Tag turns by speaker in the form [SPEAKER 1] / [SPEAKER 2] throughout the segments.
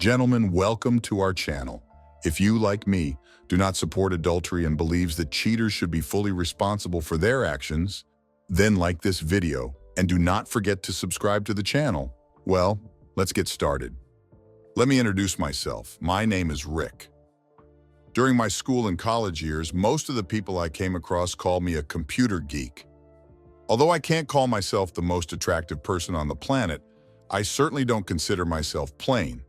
[SPEAKER 1] Gentlemen, welcome to our channel. If you, like me, do not support adultery and believes that cheaters should be fully responsible for their actions, then like this video and do not forget to subscribe to the channel. Well, let's get started. Let me introduce myself. My name is Rick. During my school and college years, most of the people I came across called me a computer geek. Although I can't call myself the most attractive person on the planet, I certainly don't consider myself plain.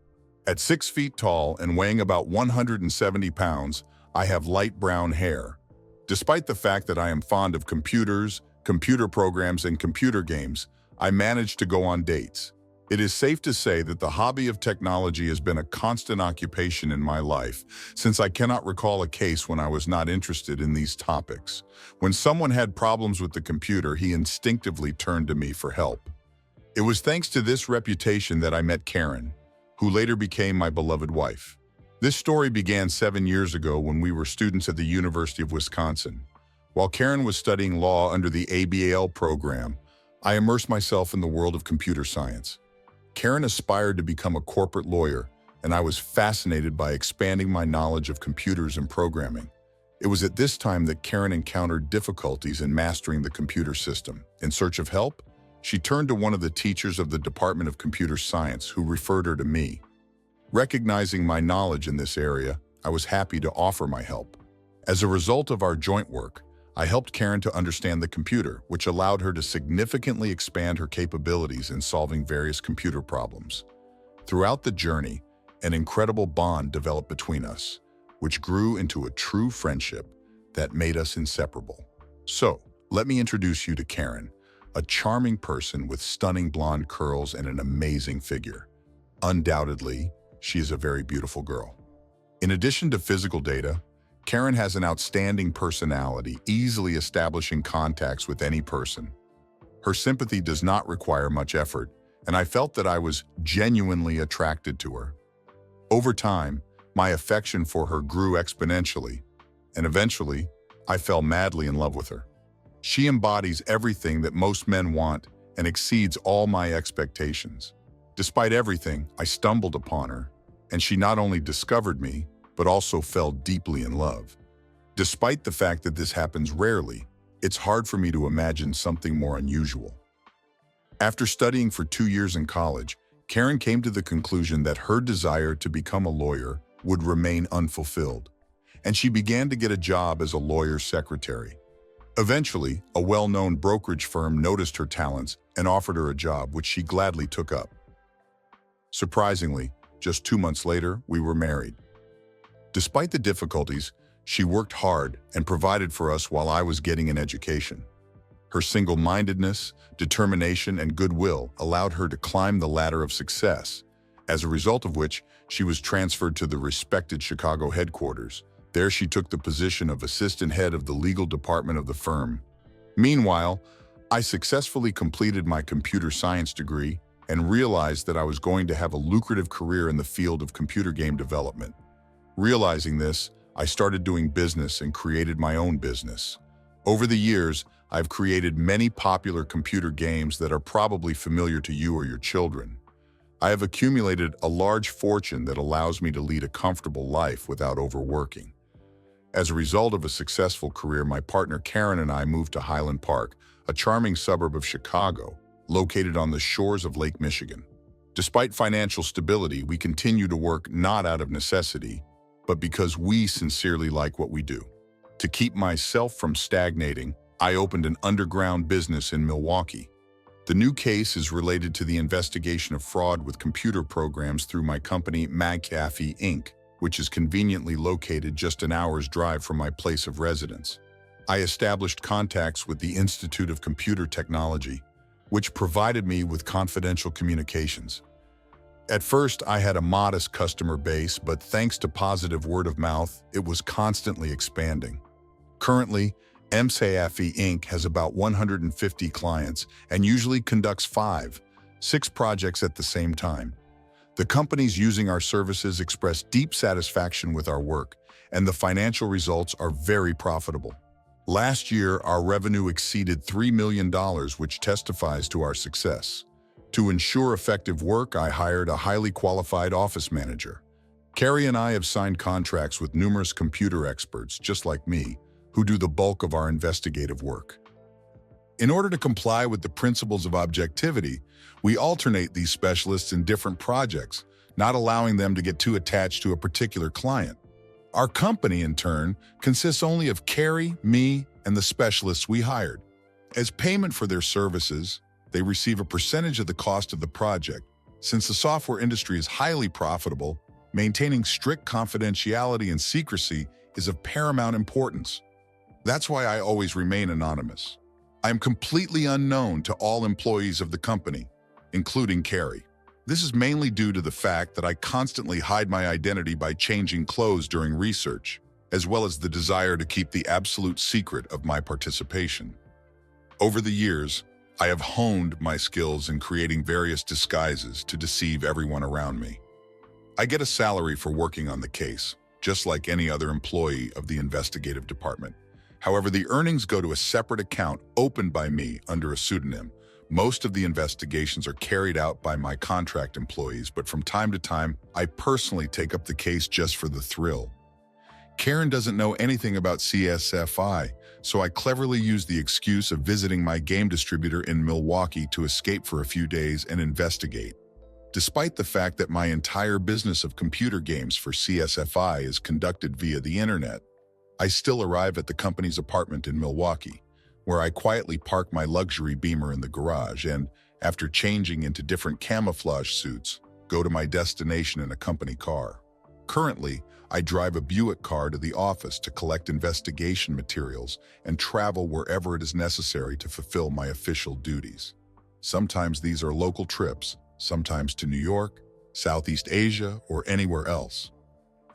[SPEAKER 1] At 6 feet tall and weighing about 170 pounds, I have light brown hair. Despite the fact that I am fond of computers, computer programs, and computer games, I manage to go on dates. It is safe to say that the hobby of technology has been a constant occupation in my life, since I cannot recall a case when I was not interested in these topics. When someone had problems with the computer, he instinctively turned to me for help. It was thanks to this reputation that I met Karen, who later became my beloved wife. This story began 7 years ago when we were students at the University of Wisconsin. While Karen was studying law under the ABAL program, I immersed myself in the world of computer science. Karen aspired to become a corporate lawyer, and I was fascinated by expanding my knowledge of computers and programming. It was at this time that Karen encountered difficulties in mastering the computer system. In search of help, she turned to one of the teachers of the Department of Computer Science, who referred her to me. Recognizing my knowledge in this area, I was happy to offer my help. As a result of our joint work, I helped Karen to understand the computer, which allowed her to significantly expand her capabilities in solving various computer problems. Throughout the journey, an incredible bond developed between us, which grew into a true friendship that made us inseparable. So, let me introduce you to Karen, a charming person with stunning blonde curls and an amazing figure. Undoubtedly, she is a very beautiful girl. In addition to physical data, Karen has an outstanding personality, easily establishing contacts with any person. Her sympathy does not require much effort, and I felt that I was genuinely attracted to her. Over time, my affection for her grew exponentially, and eventually, I fell madly in love with her. She embodies everything that most men want and exceeds all my expectations. Despite everything, I stumbled upon her, and she not only discovered me, but also fell deeply in love. Despite the fact that this happens rarely, it's hard for me to imagine something more unusual. After studying for 2 years in college, Karen came to the conclusion that her desire to become a lawyer would remain unfulfilled, and she began to get a job as a lawyer's secretary. Eventually, a well-known brokerage firm noticed her talents and offered her a job, which she gladly took up. Surprisingly, just 2 months later, we were married. Despite the difficulties, she worked hard and provided for us while I was getting an education. Her single-mindedness, determination, and goodwill allowed her to climb the ladder of success, as a result of which she was transferred to the respected Chicago headquarters. There she took the position of assistant head of the legal department of the firm. Meanwhile, I successfully completed my computer science degree and realized that I was going to have a lucrative career in the field of computer game development. Realizing this, I started doing business and created my own business. Over the years, I've created many popular computer games that are probably familiar to you or your children. I have accumulated a large fortune that allows me to lead a comfortable life without overworking. As a result of a successful career, my partner Karen and I moved to Highland Park, a charming suburb of Chicago, located on the shores of Lake Michigan. Despite financial stability, we continue to work not out of necessity, but because we sincerely like what we do. To keep myself from stagnating, I opened an underground business in Milwaukee. The new case is related to the investigation of fraud with computer programs through my company McAfee Inc., which is conveniently located just an hour's drive from my place of residence. I established contacts with the Institute of Computer Technology, which provided me with confidential communications. At first, I had a modest customer base, but thanks to positive word of mouth, it was constantly expanding. Currently, McAfee Inc. has about 150 clients and usually conducts 5-6 projects at the same time. The companies using our services express deep satisfaction with our work, and the financial results are very profitable. Last year, our revenue exceeded $3 million, which testifies to our success. To ensure effective work, I hired a highly qualified office manager. Carrie and I have signed contracts with numerous computer experts, just like me, who do the bulk of our investigative work. In order to comply with the principles of objectivity, we alternate these specialists in different projects, not allowing them to get too attached to a particular client. Our company, in turn, consists only of Carrie, me, and the specialists we hired. As payment for their services, they receive a percentage of the cost of the project. Since the software industry is highly profitable, maintaining strict confidentiality and secrecy is of paramount importance. That's why I always remain anonymous. I am completely unknown to all employees of the company, including Carrie. This is mainly due to the fact that I constantly hide my identity by changing clothes during research, as well as the desire to keep the absolute secret of my participation. Over the years, I have honed my skills in creating various disguises to deceive everyone around me. I get a salary for working on the case, just like any other employee of the investigative department. However, the earnings go to a separate account opened by me under a pseudonym. Most of the investigations are carried out by my contract employees, but from time to time, I personally take up the case just for the thrill. Karen doesn't know anything about CSFI, so I cleverly use the excuse of visiting my game distributor in Milwaukee to escape for a few days and investigate. Despite the fact that my entire business of computer games for CSFI is conducted via the internet, I still arrive at the company's apartment in Milwaukee, where I quietly park my luxury Beamer in the garage and, after changing into different camouflage suits, go to my destination in a company car. Currently, I drive a Buick car to the office to collect investigation materials and travel wherever it is necessary to fulfill my official duties. Sometimes these are local trips, sometimes to New York, Southeast Asia, or anywhere else.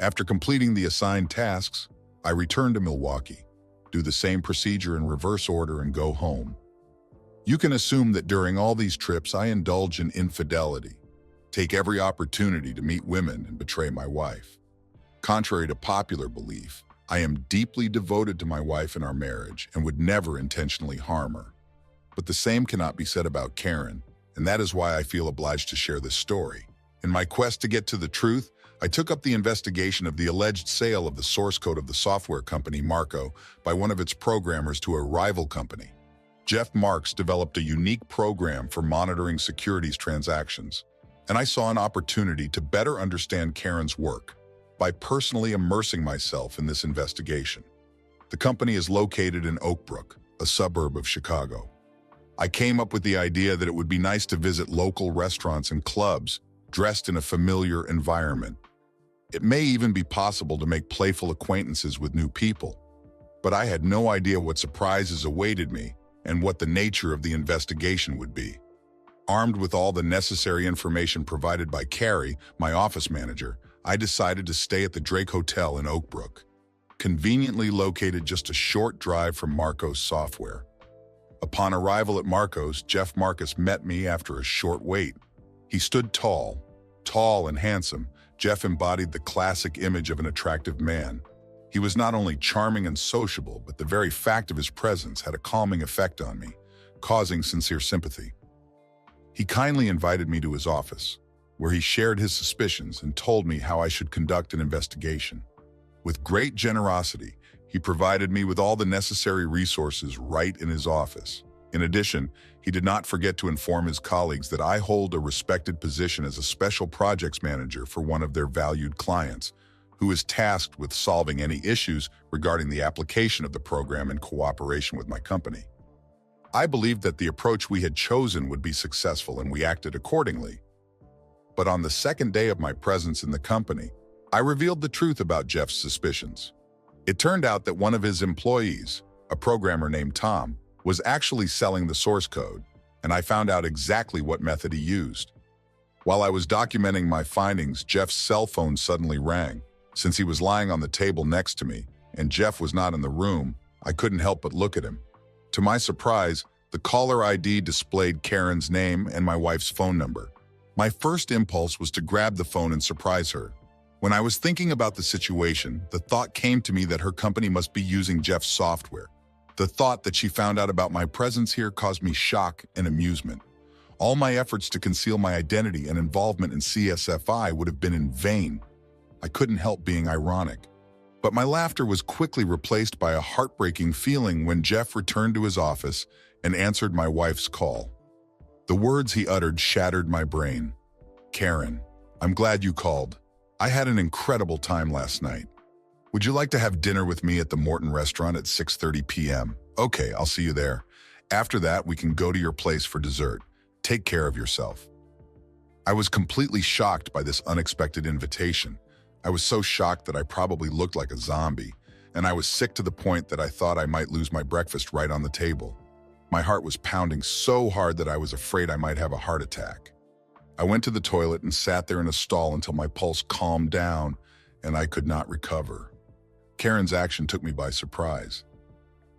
[SPEAKER 1] After completing the assigned tasks, I return to Milwaukee, do the same procedure in reverse order, and go home. You can assume that during all these trips I indulge in infidelity, take every opportunity to meet women and betray my wife. Contrary to popular belief, I am deeply devoted to my wife and our marriage and would never intentionally harm her. But the same cannot be said about Karen, and that is why I feel obliged to share this story. In my quest to get to the truth, I took up the investigation of the alleged sale of the source code of the software company Marco by one of its programmers to a rival company. Jeff Marks developed a unique program for monitoring securities transactions, and I saw an opportunity to better understand Karen's work by personally immersing myself in this investigation. The company is located in Oak Brook, a suburb of Chicago. I came up with the idea that it would be nice to visit local restaurants and clubs dressed in a familiar environment. It may even be possible to make playful acquaintances with new people. But I had no idea what surprises awaited me and what the nature of the investigation would be. Armed with all the necessary information provided by Carrie, my office manager, I decided to stay at the Drake Hotel in Oak Brook, conveniently located just a short drive from Marco's software. Upon arrival at Marco's, Jeff Marcus met me after a short wait. He stood tall and handsome. Jeff embodied the classic image of an attractive man. He was not only charming and sociable, but the very fact of his presence had a calming effect on me, causing sincere sympathy. He kindly invited me to his office, where he shared his suspicions and told me how I should conduct an investigation. With great generosity, he provided me with all the necessary resources right in his office. In addition, he did not forget to inform his colleagues that I hold a respected position as a special projects manager for one of their valued clients, who is tasked with solving any issues regarding the application of the program in cooperation with my company. I believed that the approach we had chosen would be successful, and we acted accordingly. But on the second day of my presence in the company, I revealed the truth about Jeff's suspicions. It turned out that one of his employees, a programmer named Tom, was actually selling the source code, and I found out exactly what method he used. While I was documenting my findings, Jeff's cell phone suddenly rang. Since he was lying on the table next to me, and Jeff was not in the room, I couldn't help but look at him. To my surprise, the caller ID displayed Karen's name and my wife's phone number. My first impulse was to grab the phone and surprise her. When I was thinking about the situation, the thought came to me that her company must be using Jeff's software. The thought that she found out about my presence here caused me shock and amusement. All my efforts to conceal my identity and involvement in CSFI would have been in vain. I couldn't help being ironic. But my laughter was quickly replaced by a heartbreaking feeling when Jeff returned to his office and answered my wife's call. The words he uttered shattered my brain. "Karen, I'm glad you called. I had an incredible time last night. Would you like to have dinner with me at the Morton restaurant at 6:30 p.m.? Okay, I'll see you there. After that, we can go to your place for dessert. Take care of yourself." I was completely shocked by this unexpected invitation. I was so shocked that I probably looked like a zombie, and I was sick to the point that I thought I might lose my breakfast right on the table. My heart was pounding so hard that I was afraid I might have a heart attack. I went to the toilet and sat there in a stall until my pulse calmed down and I could not recover. Karen's action took me by surprise.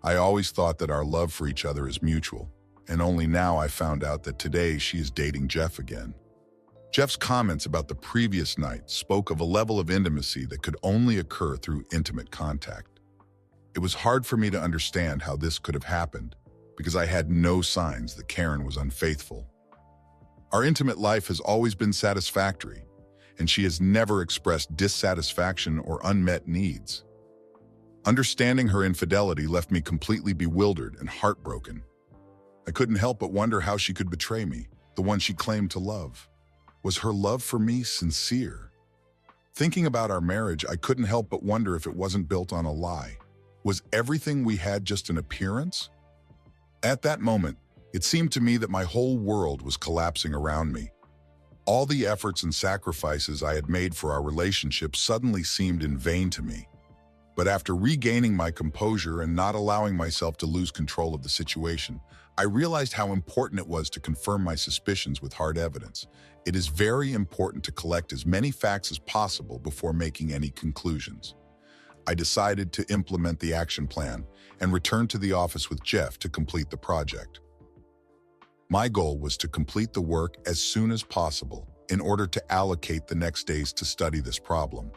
[SPEAKER 1] I always thought that our love for each other is mutual, and only now I found out that today she is dating Jeff again. Jeff's comments about the previous night spoke of a level of intimacy that could only occur through intimate contact. It was hard for me to understand how this could have happened, because I had no signs that Karen was unfaithful. Our intimate life has always been satisfactory, and she has never expressed dissatisfaction or unmet needs. Understanding her infidelity left me completely bewildered and heartbroken. I couldn't help but wonder how she could betray me, the one she claimed to love. Was her love for me sincere? Thinking about our marriage, I couldn't help but wonder if it wasn't built on a lie. Was everything we had just an appearance? At that moment, it seemed to me that my whole world was collapsing around me. All the efforts and sacrifices I had made for our relationship suddenly seemed in vain to me. But after regaining my composure and not allowing myself to lose control of the situation, I realized how important it was to confirm my suspicions with hard evidence. It is very important to collect as many facts as possible before making any conclusions. I decided to implement the action plan and returned to the office with Jeff to complete the project. My goal was to complete the work as soon as possible in order to allocate the next days to study this problem.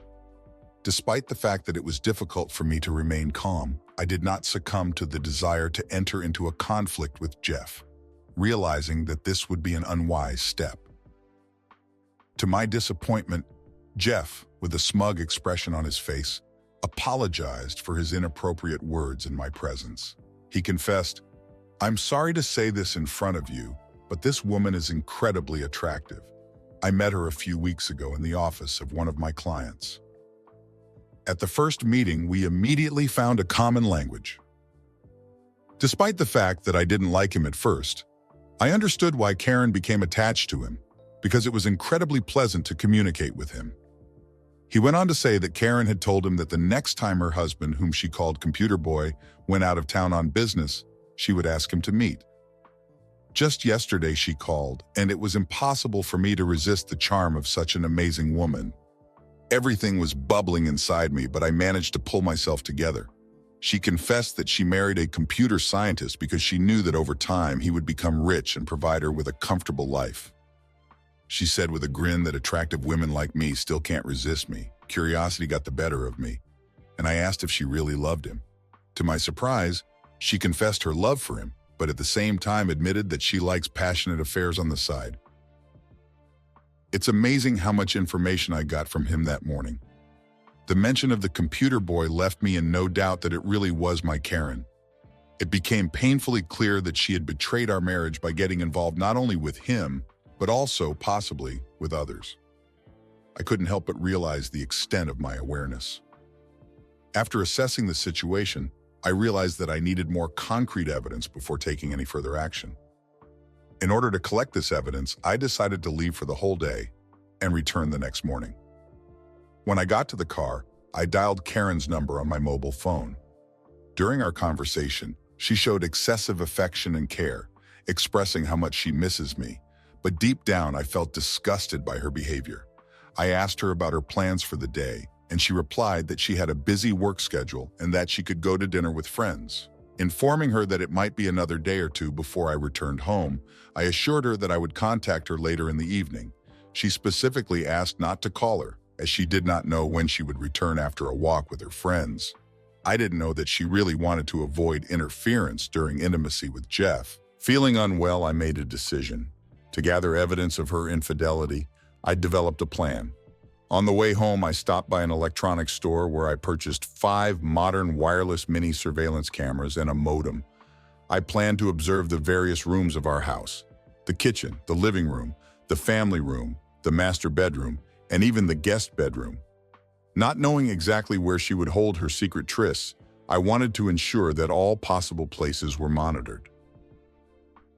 [SPEAKER 1] Despite the fact that it was difficult for me to remain calm, I did not succumb to the desire to enter into a conflict with Jeff, realizing that this would be an unwise step. To my disappointment, Jeff, with a smug expression on his face, apologized for his inappropriate words in my presence. He confessed, "I'm sorry to say this in front of you, but this woman is incredibly attractive. I met her a few weeks ago in the office of one of my clients. At the first meeting, we immediately found a common language. Despite the fact that I didn't like him at first, I understood why Karen became attached to him, because it was incredibly pleasant to communicate with him." He went on to say that Karen had told him that the next time her husband, whom she called Computer Boy, went out of town on business, she would ask him to meet. Just yesterday she called, and it was impossible for me to resist the charm of such an amazing woman. Everything was bubbling inside me, but I managed to pull myself together. She confessed that she married a computer scientist because she knew that over time he would become rich and provide her with a comfortable life. She said with a grin that attractive women like me still can't resist me. Curiosity got the better of me, and I asked if she really loved him. To my surprise, she confessed her love for him, but at the same time admitted that she likes passionate affairs on the side. It's amazing how much information I got from him that morning. The mention of the Computer Boy left me in no doubt that it really was my Karen. It became painfully clear that she had betrayed our marriage by getting involved not only with him, but also, possibly, with others. I couldn't help but realize the extent of my awareness. After assessing the situation, I realized that I needed more concrete evidence before taking any further action. In order to collect this evidence, I decided to leave for the whole day and return the next morning. When I got to the car, I dialed Karen's number on my mobile phone. During our conversation, she showed excessive affection and care, expressing how much she misses me, but deep down I felt disgusted by her behavior. I asked her about her plans for the day, and she replied that she had a busy work schedule and that she could go to dinner with friends. Informing her that it might be another day or two before I returned home, I assured her that I would contact her later in the evening. She specifically asked not to call her, as she did not know when she would return after a walk with her friends. I didn't know that she really wanted to avoid interference during intimacy with Jeff. Feeling unwell, I made a decision. To gather evidence of her infidelity, I developed a plan. On the way home, I stopped by an electronics store where I purchased 5 modern wireless mini surveillance cameras and a modem. I planned to observe the various rooms of our house: the kitchen, the living room, the family room, the master bedroom, and even the guest bedroom. Not knowing exactly where she would hold her secret trysts, I wanted to ensure that all possible places were monitored.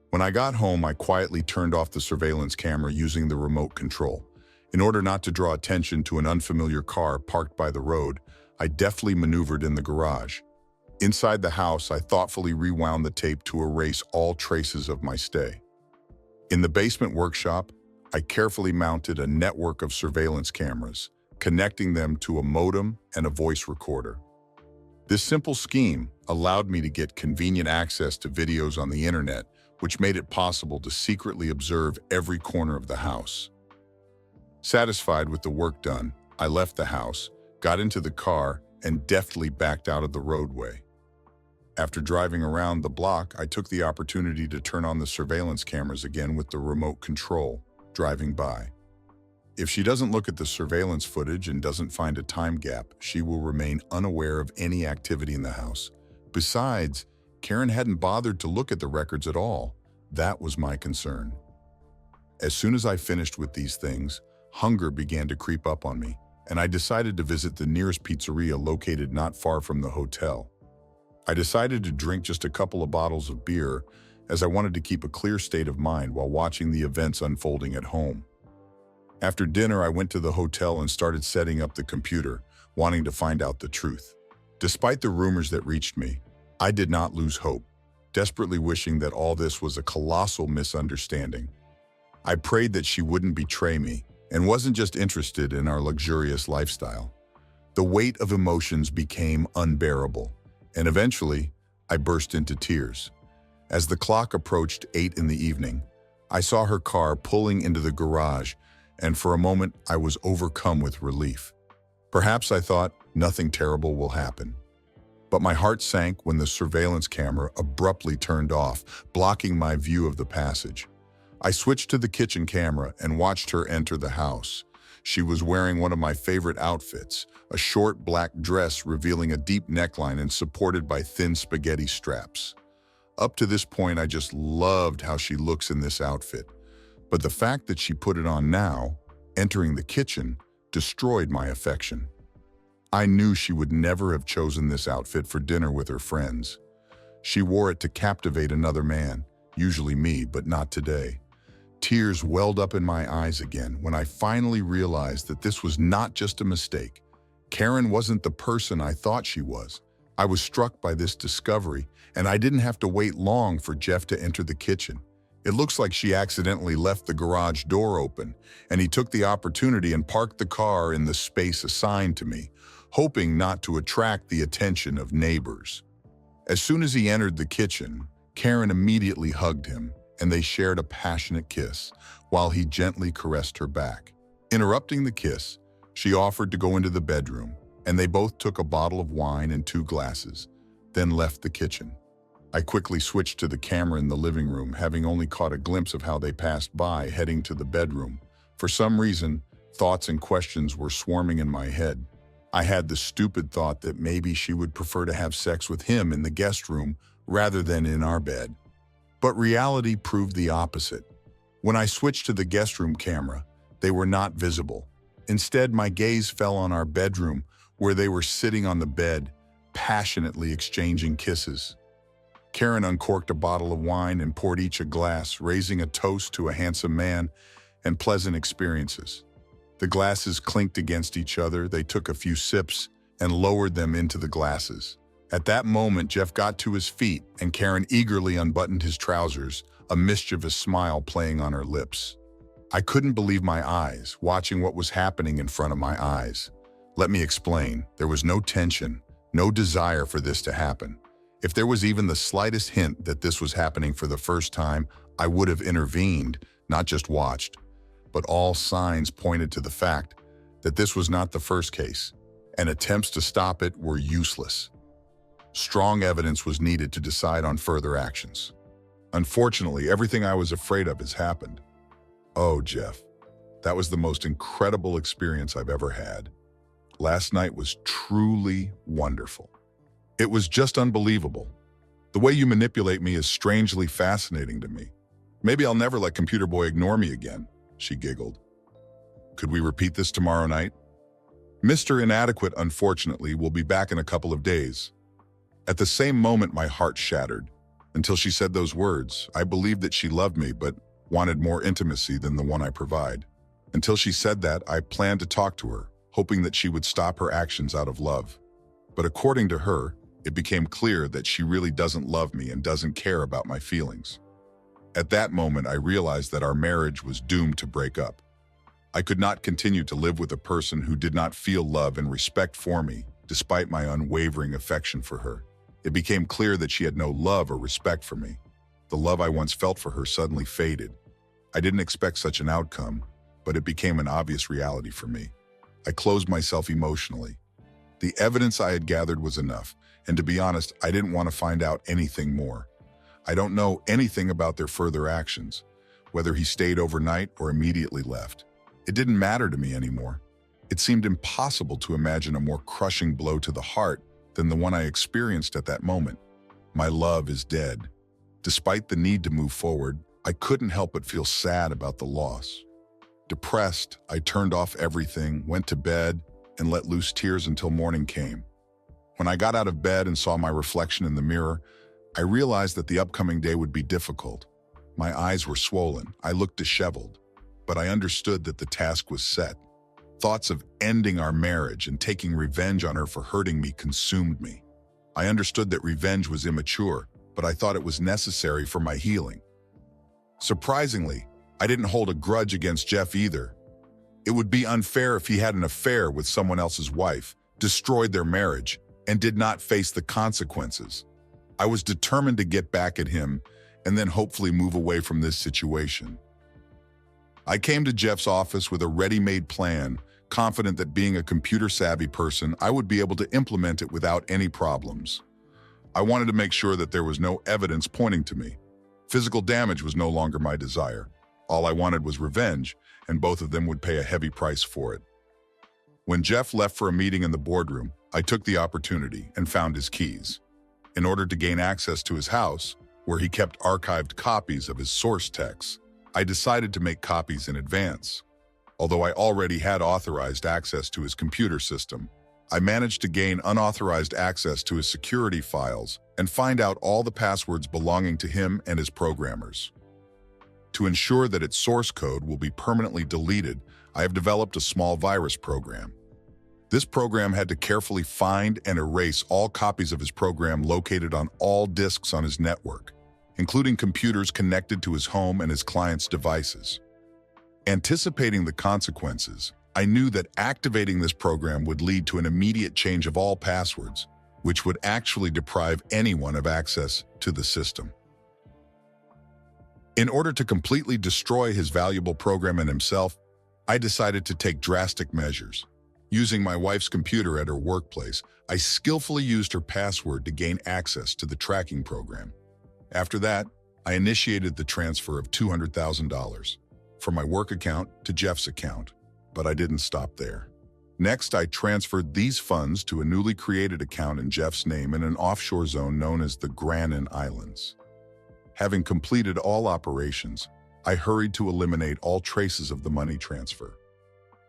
[SPEAKER 1] When I got home, I quietly turned off the surveillance camera using the remote control. In order not to draw attention to an unfamiliar car parked by the road, I deftly maneuvered in the garage. Inside the house, I thoughtfully rewound the tape to erase all traces of my stay. In the basement workshop, I carefully mounted a network of surveillance cameras, connecting them to a modem and a voice recorder. This simple scheme allowed me to get convenient access to videos on the internet, which made it possible to secretly observe every corner of the house. Satisfied with the work done, I left the house, got into the car, and deftly backed out of the roadway. After driving around the block, I took the opportunity to turn on the surveillance cameras again with the remote control, driving by. If she doesn't look at the surveillance footage and doesn't find a time gap, she will remain unaware of any activity in the house. Besides, Karen hadn't bothered to look at the records at all. That was my concern. As soon as I finished with these things, hunger began to creep up on me, and I decided to visit the nearest pizzeria located not far from the hotel. I decided to drink just a couple of bottles of beer, as I wanted to keep a clear state of mind while watching the events unfolding at home. After dinner, I went to the hotel and started setting up the computer, wanting to find out the truth. Despite the rumors that reached me, I did not lose hope, desperately wishing that all this was a colossal misunderstanding. I prayed that she wouldn't betray me and wasn't just interested in our luxurious lifestyle. The weight of emotions became unbearable, and eventually, I burst into tears. As the clock approached 8 in the evening, I saw her car pulling into the garage, and for a moment, I was overcome with relief. Perhaps I thought, nothing terrible will happen. But my heart sank when the surveillance camera abruptly turned off, blocking my view of the passage. I switched to the kitchen camera and watched her enter the house. She was wearing one of my favorite outfits, a short black dress revealing a deep neckline and supported by thin spaghetti straps. Up to this point, I just loved how she looks in this outfit. But the fact that she put it on now, entering the kitchen, destroyed my affection. I knew she would never have chosen this outfit for dinner with her friends. She wore it to captivate another man, usually me, but not today. Tears welled up in my eyes again when I finally realized that this was not just a mistake. Karen wasn't the person I thought she was. I was struck by this discovery, and I didn't have to wait long for Jeff to enter the kitchen. It looks like she accidentally left the garage door open, and he took the opportunity and parked the car in the space assigned to me, hoping not to attract the attention of neighbors. As soon as he entered the kitchen, Karen immediately hugged him, and they shared a passionate kiss, while he gently caressed her back. Interrupting the kiss, she offered to go into the bedroom, and they both took a bottle of wine and 2 glasses, then left the kitchen. I quickly switched to the camera in the living room, having only caught a glimpse of how they passed by, heading to the bedroom. For some reason, thoughts and questions were swarming in my head. I had the stupid thought that maybe she would prefer to have sex with him in the guest room rather than in our bed. But reality proved the opposite. When I switched to the guest room camera, they were not visible. Instead, my gaze fell on our bedroom, where they were sitting on the bed, passionately exchanging kisses. Karen uncorked a bottle of wine and poured each a glass, raising a toast to a handsome man and pleasant experiences. The glasses clinked against each other, they took a few sips and lowered them into the glasses. At that moment, Jeff got to his feet and Karen eagerly unbuttoned his trousers, a mischievous smile playing on her lips. I couldn't believe my eyes, watching what was happening in front of my eyes. Let me explain. There was no tension, no desire for this to happen. If there was even the slightest hint that this was happening for the first time, I would have intervened, not just watched. But all signs pointed to the fact that this was not the first case, and attempts to stop it were useless. Strong evidence was needed to decide on further actions. Unfortunately, everything I was afraid of has happened. Oh, Jeff, that was the most incredible experience I've ever had. Last night was truly wonderful. It was just unbelievable. The way you manipulate me is strangely fascinating to me. Maybe I'll never let Computer Boy ignore me again, she giggled. Could we repeat this tomorrow night? Mr. Inadequate, unfortunately, will be back in a couple of days. At the same moment, my heart shattered. Until she said those words, I believed that she loved me but wanted more intimacy than the one I provide. Until she said that, I planned to talk to her, hoping that she would stop her actions out of love. But according to her, it became clear that she really doesn't love me and doesn't care about my feelings. At that moment, I realized that our marriage was doomed to break up. I could not continue to live with a person who did not feel love and respect for me, despite my unwavering affection for her. It became clear that she had no love or respect for me. The love I once felt for her suddenly faded. I didn't expect such an outcome, but it became an obvious reality for me. I closed myself emotionally. The evidence I had gathered was enough, and to be honest, I didn't want to find out anything more. I don't know anything about their further actions, whether he stayed overnight or immediately left. It didn't matter to me anymore. It seemed impossible to imagine a more crushing blow to the heart than the one I experienced at that moment. My love is dead. Despite the need to move forward, I couldn't help but feel sad about the loss. Depressed, I turned off everything, went to bed, and let loose tears until morning came. When I got out of bed and saw my reflection in the mirror, I realized that the upcoming day would be difficult. My eyes were swollen, I looked disheveled, but I understood that the task was set. Thoughts of ending our marriage and taking revenge on her for hurting me consumed me. I understood that revenge was immature, but I thought it was necessary for my healing. Surprisingly, I didn't hold a grudge against Jeff either. It would be unfair if he had an affair with someone else's wife, destroyed their marriage, and did not face the consequences. I was determined to get back at him and then hopefully move away from this situation. I came to Jeff's office with a ready-made plan, confident that being a computer-savvy person, I would be able to implement it without any problems. I wanted to make sure that there was no evidence pointing to me. Physical damage was no longer my desire. All I wanted was revenge, and both of them would pay a heavy price for it. When Jeff left for a meeting in the boardroom, I took the opportunity and found his keys. In order to gain access to his house, where he kept archived copies of his source texts, I decided to make copies in advance. Although I already had authorized access to his computer system, I managed to gain unauthorized access to his security files and find out all the passwords belonging to him and his programmers. To ensure that its source code will be permanently deleted, I have developed a small virus program. This program had to carefully find and erase all copies of his program located on all disks on his network, including computers connected to his home and his clients' devices. Anticipating the consequences, I knew that activating this program would lead to an immediate change of all passwords, which would actually deprive anyone of access to the system. In order to completely destroy his valuable program and himself, I decided to take drastic measures. Using my wife's computer at her workplace, I skillfully used her password to gain access to the tracking program. After that, I initiated the transfer of $200,000 from my work account to Jeff's account, but I didn't stop there. Next, I transferred these funds to a newly created account in Jeff's name in an offshore zone known as the Granin Islands. Having completed all operations, I hurried to eliminate all traces of the money transfer.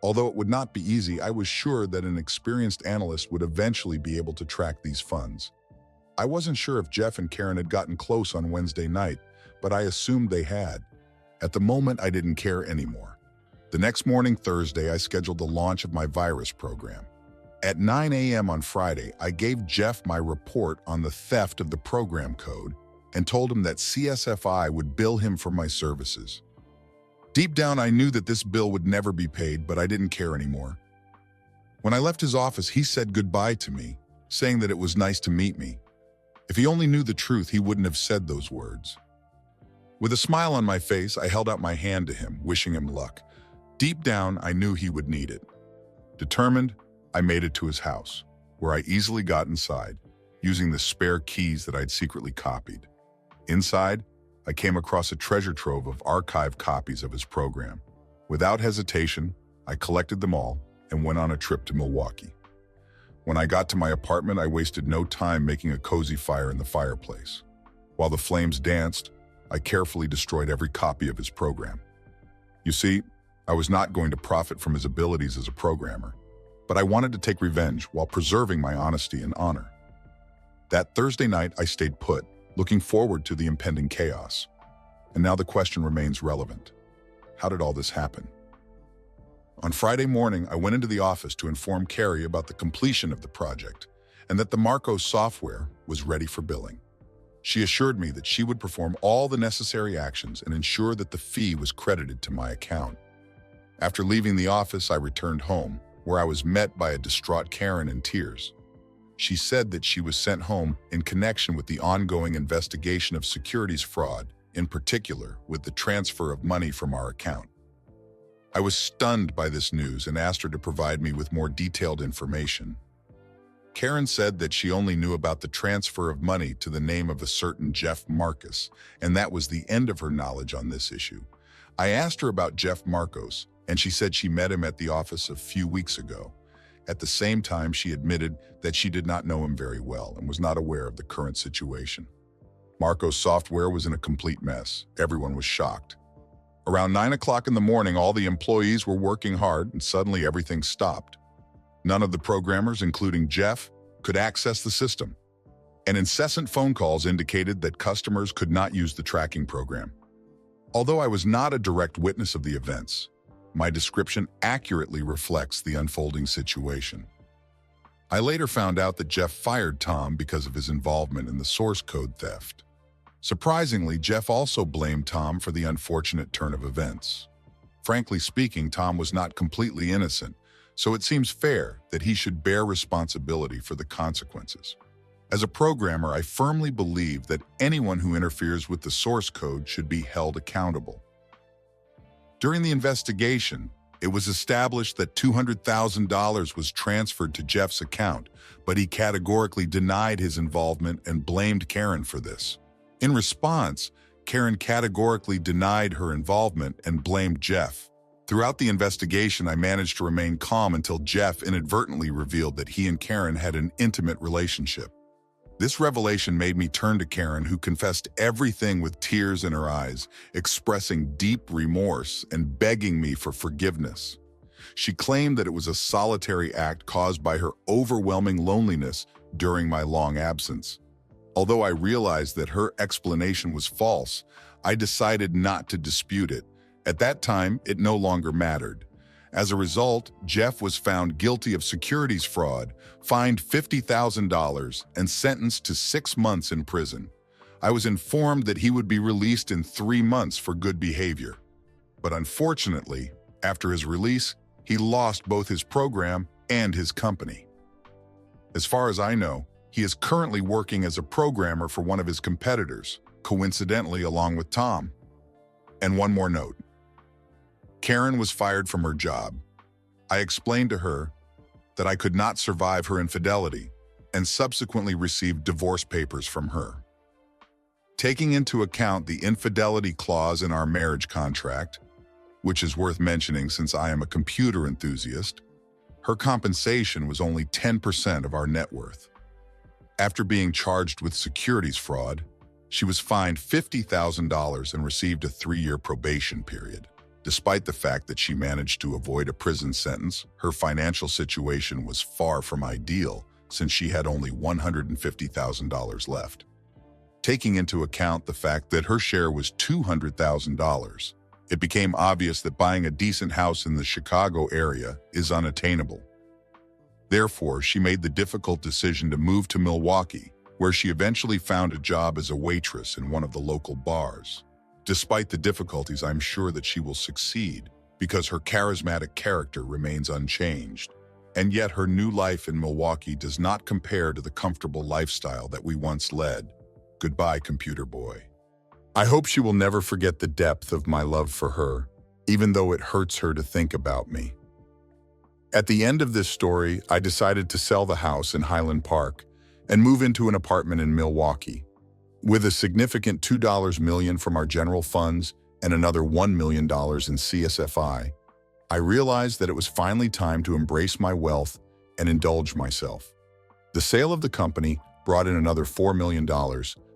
[SPEAKER 1] Although it would not be easy, I was sure that an experienced analyst would eventually be able to track these funds. I wasn't sure if Jeff and Karen had gotten close on Wednesday night, but I assumed they had. At the moment, I didn't care anymore. The next morning, Thursday, I scheduled the launch of my virus program. At 9 a.m. on Friday, I gave Jeff my report on the theft of the program code and told him that CSFI would bill him for my services. Deep down, I knew that this bill would never be paid, but I didn't care anymore. When I left his office, he said goodbye to me, saying that it was nice to meet me. If he only knew the truth, he wouldn't have said those words. With a smile on my face, I held out my hand to him, wishing him luck. Deep down, I knew he would need it. Determined, I made it to his house, where I easily got inside, using the spare keys that I'd secretly copied. Inside, I came across a treasure trove of archived copies of his program. Without hesitation, I collected them all and went on a trip to Milwaukee. When I got to my apartment, I wasted no time making a cozy fire in the fireplace. While the flames danced, I carefully destroyed every copy of his program. You see, I was not going to profit from his abilities as a programmer, but I wanted to take revenge while preserving my honesty and honor. That Thursday night, I stayed put, looking forward to the impending chaos. And now the question remains relevant. How did all this happen? On Friday morning, I went into the office to inform Carrie about the completion of the project and that the Marcos software was ready for billing. She assured me that she would perform all the necessary actions and ensure that the fee was credited to my account. After leaving the office, I returned home, where I was met by a distraught Karen in tears. She said that she was sent home in connection with the ongoing investigation of securities fraud, in particular with the transfer of money from our account. I was stunned by this news and asked her to provide me with more detailed information. Karen said that she only knew about the transfer of money to the name of a certain Jeff Marcus, and that was the end of her knowledge on this issue. I asked her about Jeff Marcos, and she said she met him at the office a few weeks ago. At the same time, she admitted that she did not know him very well and was not aware of the current situation. Marcos' software was in a complete mess. Everyone was shocked. Around 9 o'clock in the morning, all the employees were working hard, and suddenly everything stopped. None of the programmers, including Jeff, could access the system. And incessant phone calls indicated that customers could not use the tracking program. Although I was not a direct witness of the events, my description accurately reflects the unfolding situation. I later found out that Jeff fired Tom because of his involvement in the source code theft. Surprisingly, Jeff also blamed Tom for the unfortunate turn of events. Frankly speaking, Tom was not completely innocent, so it seems fair that he should bear responsibility for the consequences. As a programmer, I firmly believe that anyone who interferes with the source code should be held accountable. During the investigation, it was established that $200,000 was transferred to Jeff's account, but he categorically denied his involvement and blamed Karen for this. In response, Karen categorically denied her involvement and blamed Jeff. Throughout the investigation, I managed to remain calm until Jeff inadvertently revealed that he and Karen had an intimate relationship. This revelation made me turn to Karen, who confessed everything with tears in her eyes, expressing deep remorse and begging me for forgiveness. She claimed that it was a solitary act caused by her overwhelming loneliness during my long absence. Although I realized that her explanation was false, I decided not to dispute it. At that time, it no longer mattered. As a result, Jeff was found guilty of securities fraud, fined $50,000, and sentenced to 6 months in prison. I was informed that he would be released in 3 months for good behavior. But unfortunately, after his release, he lost both his program and his company. As far as I know, he is currently working as a programmer for one of his competitors, coincidentally along with Tom. And one more note. Karen was fired from her job. I explained to her that I could not survive her infidelity and subsequently received divorce papers from her. Taking into account the infidelity clause in our marriage contract, which is worth mentioning since I am a computer enthusiast, her compensation was only 10% of our net worth. After being charged with securities fraud, she was fined $50,000 and received a 3-year probation period. Despite the fact that she managed to avoid a prison sentence, her financial situation was far from ideal since she had only $150,000 left. Taking into account the fact that her share was $200,000, it became obvious that buying a decent house in the Chicago area is unattainable. Therefore, she made the difficult decision to move to Milwaukee, where she eventually found a job as a waitress in one of the local bars. Despite the difficulties, I'm sure that she will succeed because her charismatic character remains unchanged. And yet her new life in Milwaukee does not compare to the comfortable lifestyle that we once led. Goodbye, computer boy. I hope she will never forget the depth of my love for her, even though it hurts her to think about me. At the end of this story, I decided to sell the house in Highland Park and move into an apartment in Milwaukee. With a significant $2 million from our general funds and another $1 million in CSFI, I realized that it was finally time to embrace my wealth and indulge myself. The sale of the company brought in another $4 million,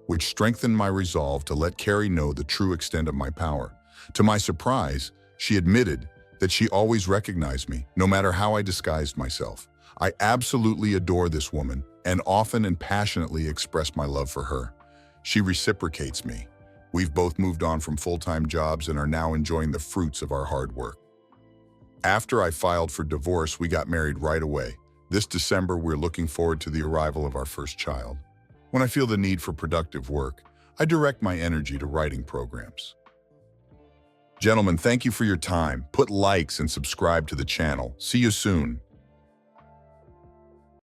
[SPEAKER 1] which strengthened my resolve to let Carrie know the true extent of my power. To my surprise, she admitted that she always recognized me, no matter how I disguised myself. I absolutely adore this woman and often and passionately express my love for her. She reciprocates me. We've both moved on from full-time jobs and are now enjoying the fruits of our hard work. After I filed for divorce, we got married right away. This December, we're looking forward to the arrival of our first child. When I feel the need for productive work, I direct my energy to writing programs. Gentlemen, thank you for your time. Put likes and subscribe to the channel. See you soon.